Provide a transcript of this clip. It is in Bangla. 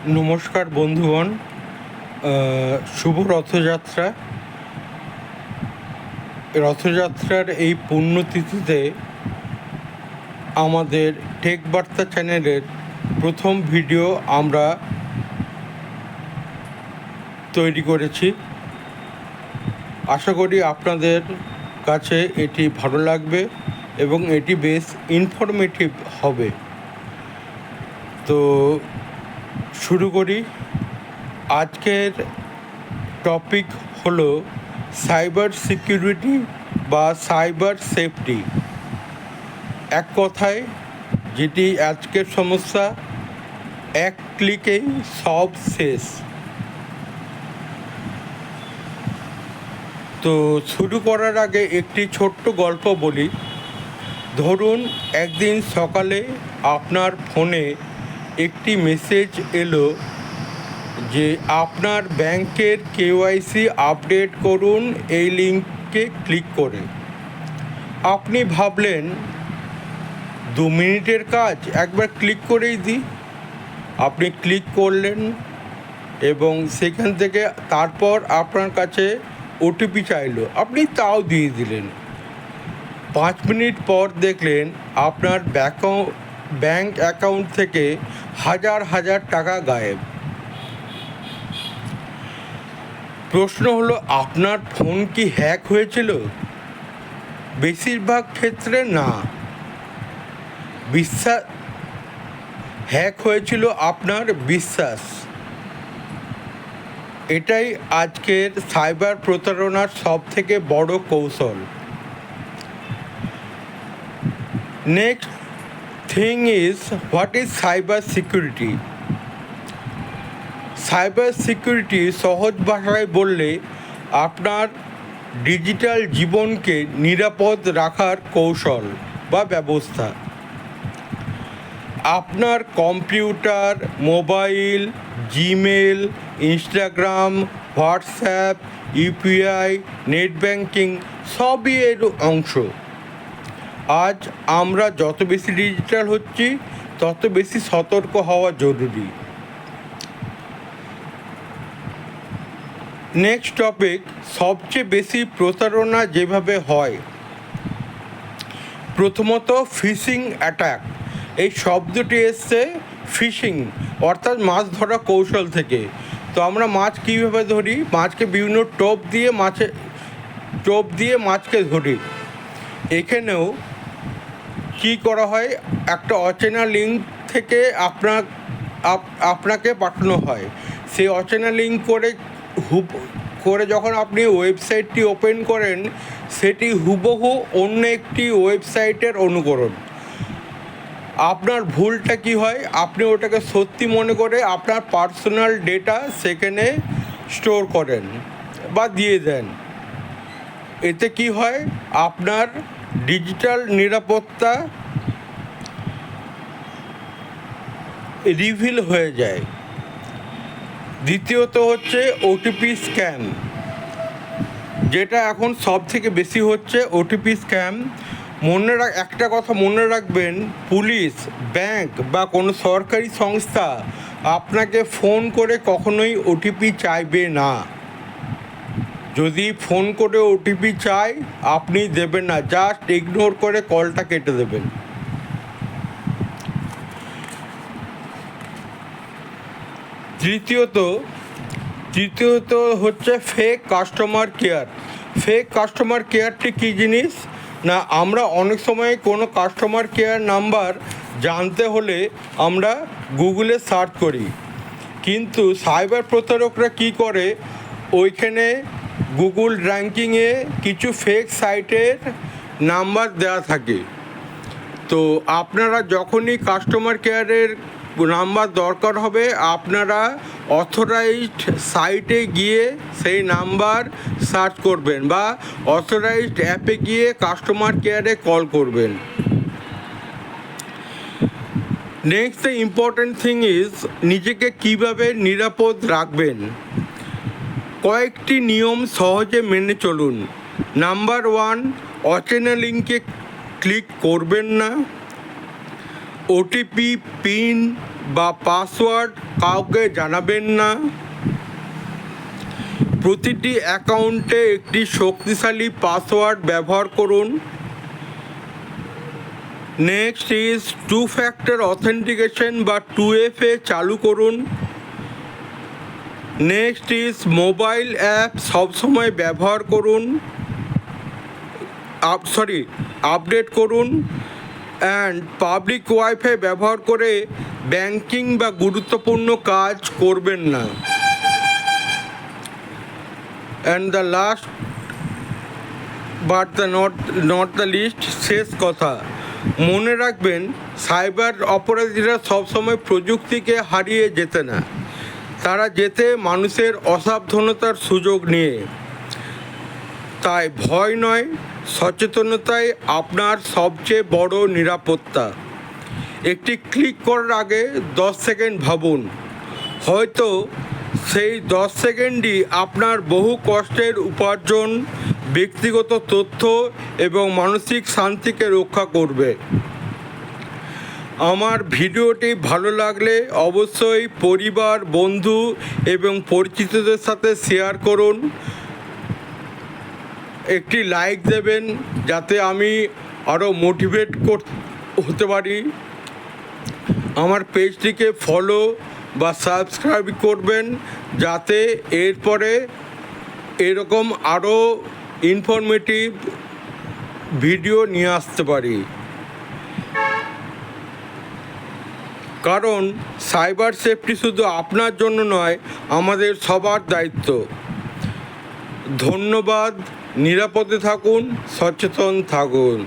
নমস্কার বন্ধুগণ, শুভ রথযাত্রা। রথযাত্রার এই পুণ্যতিথিতে আমাদের টেক বার্তা চ্যানেলের প্রথম ভিডিও আমরা তৈরি করেছি। আশা করি আপনাদের কাছে এটি ভালো লাগবে এবং এটি বেশ ইনফরমেটিভ হবে। তো শুরু করি। আজকের টপিক হলো সাইবার সিকিউরিটি বা সাইবার সেফটি। এক কথায় যেটি আজকের সমস্যা, এক ক্লিকেই সব শেষ। তো শুরু করার আগে একটি ছোট্ট গল্প বলি। ধরুন একদিন সকালে আপনার ফোনে একটি মেসেজ এলো যে আপনার ব্যাংকের কেওয়াইসি আপডেট করুন এই লিঙ্কে ক্লিক করে। আপনি ভাবলেন 2 মিনিটের কাজ, একবার ক্লিক করেই দিই। আপনি ক্লিক করলেন এবং সেখান থেকে তারপর আপনার কাছে ওটিপি চাইলো, আপনি তাও দিয়ে দিলেন। 5 মিনিট পর দেখলেন আপনার ব্যাংক অ্যাকাউন্ট থেকে হাজার হাজার টাকা গায়েব। প্রশ্ন হলো, আপনার ফোন কি হ্যাক হয়েছিল? বেশিরভাগ ক্ষেত্রে না। হ্যাক হয়েছিল আপনার বিশ্বাস। এটাই আজকের সাইবার প্রতারণার সবথেকে বড় কৌশল। Next thing is, what is cyber security? Cyber security সহজ ভাষায় বললে আপনার ডিজিটাল জীবনকে নিরাপদ রাখার কৌশল বা ব্যবস্থা। আপনার computer, mobile, Gmail, Instagram, WhatsApp, UPI, net banking সবই এর অংশ। আজ আমরা যত বেশি ডিজিটাল হচ্ছি তত বেশি সতর্ক হওয়া জরুরি। নেক্সট টপিক, সবচেয়ে বেশি প্রতারণা যেভাবে হয়। প্রথমত ফিশিং অ্যাটাক। এই শব্দটি এসছে ফিশিং অর্থাৎ মাছ ধরা কৌশল থেকে। তো আমরা মাছ কীভাবে ধরি? মাছকে বিভিন্ন টোপ দিয়ে মাছকে ধরি। এখানেও কি করা হয়, একটা অচেনা লিঙ্ক থেকে আপনাকে পাঠানো হয়। সেই অচেনা লিঙ্ক করে যখন আপনি ওয়েবসাইটটি ওপেন করেন, সেটি হুবহু অন্য একটি ওয়েবসাইটের অনুকরণ। আপনার ভুলটা কি হয়, আপনি ওটাকে সত্যি মনে করে আপনার পার্সোনাল ডেটা সেখানে স্টোর করেন বা দিয়ে দেন। এতে কি হয়, আপনার ডিজিটাল নিরাপত্তা রিভিল হয়ে যায়। দ্বিতীয়ত হচ্ছে ওটিপি স্ক্যাম, যেটা এখন সব থেকে বেশি হচ্ছে ওটিপি স্ক্যাম। একটা কথা মনে রাখবেন, পুলিশ, ব্যাংক বা কোনো সরকারি সংস্থা আপনাকে ফোন করে কখনোই ওটিপি চাইবে না। যদি ফোন করে ওটিপি চায়, আপনি দেবেন না, জাস্ট ইগনোর করে কলটা কেটে দেবেন। তৃতীয়ত হচ্ছে fake customer care. Fake customer কেয়ারটি কী জিনিস না, আমরা অনেক সময় কোনো কাস্টমার কেয়ার নাম্বার জানতে হলে আমরা গুগলে সার্চ করি, কিন্তু সাইবার প্রতারকরা কী করে, ওইখানে গুগল র্যাঙ্কিংয়ে কিছু ফেক সাইটের নাম্বার দেওয়া থাকে। তো আপনারা যখনই কাস্টমার কেয়ারের নাম্বার দরকার হবে, আপনারা অথরাইজড সাইটে গিয়ে সেই নাম্বার সার্চ করবেন বা অথরাইজড অ্যাপে গিয়ে কাস্টমার কেয়ারে কল করবেন। Next the important thing is, নিজেকে কিভাবে নিরাপদ রাখবেন। কয়েকটি নিয়ম সহজে মেনে চলুন। নাম্বার 1, অচেনা লিঙ্কে ক্লিক করবেন না। ওটিপি, পিন বা পাসওয়ার্ড কাউকে জানাবেন না। প্রতিটি অ্যাকাউন্টে একটি শক্তিশালী পাসওয়ার্ড ব্যবহার করুন। নেক্সট ইজ 2 ফ্যাক্টর অথেন্টিকেশন বা 2FA চালু করুন। নেক্সট ইজ মোবাইল অ্যাপ সবসময় ব্যবহার করুন, আপডেট করুন। অ্যান্ড পাবলিক ওয়াইফাই ব্যবহার করে ব্যাংকিং বা গুরুত্বপূর্ণ কাজ করবেন না। And the last but the not the least, শেষ কথা, মনে রাখবেন সাইবার অপরাধীরা সবসময় প্রযুক্তিকে হারিয়ে যেতে না, তারা যেতে মানুষের অসাবধানতার সুযোগ নিয়ে। তাই ভয় নয়, সচেতনতাই আপনার সবচেয়ে বড় নিরাপত্তা। একটি ক্লিক করার আগে 10 সেকেন্ড ভাবুন, হয়তো সেই 10 সেকেন্ডই আপনার বহু কষ্টের উপার্জন, ব্যক্তিগত তথ্য এবং মানসিক শান্তিকে রক্ষা করবে। আমার ভিডিওটি ভালো লাগলে অবশ্যই পরিবার, বন্ধু এবং পরিচিতদের সাথে শেয়ার করুন। একটি লাইক দেবেন যাতে আমি আরও মোটিভেট হতে পারি। আমার পেজটিকে ফলো বা সাবস্ক্রাইব করবেন যাতে এরপরে এরকম আরও ইনফরমেটিভ ভিডিও নিয়ে আসতে পারি। কারণ সাইবার সেফটি শুধু আপনার জন্য নয়, আমাদের সবার দায়িত্ব। ধন্যবাদ। নিরাপদে থাকুন, সচেতন থাকুন।